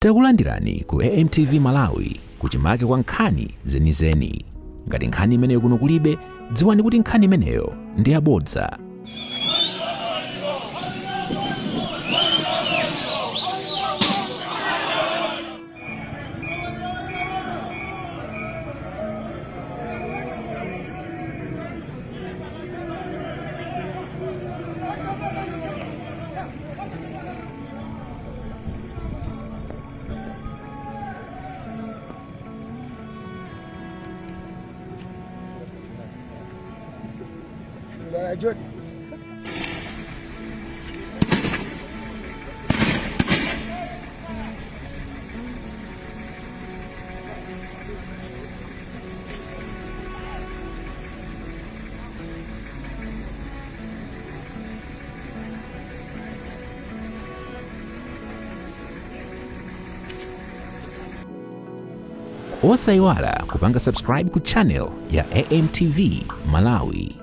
Takulandirani ku AMTV Malawi kuchimake kwa nkhani zenizeni. Ngati nkhani imeneyo kuno kulibe, dziwani kuti nkhani imeneyo ndi yabodza. Jody. Osayiwala kupanga subscribe ku channel ya AMTV Malawi.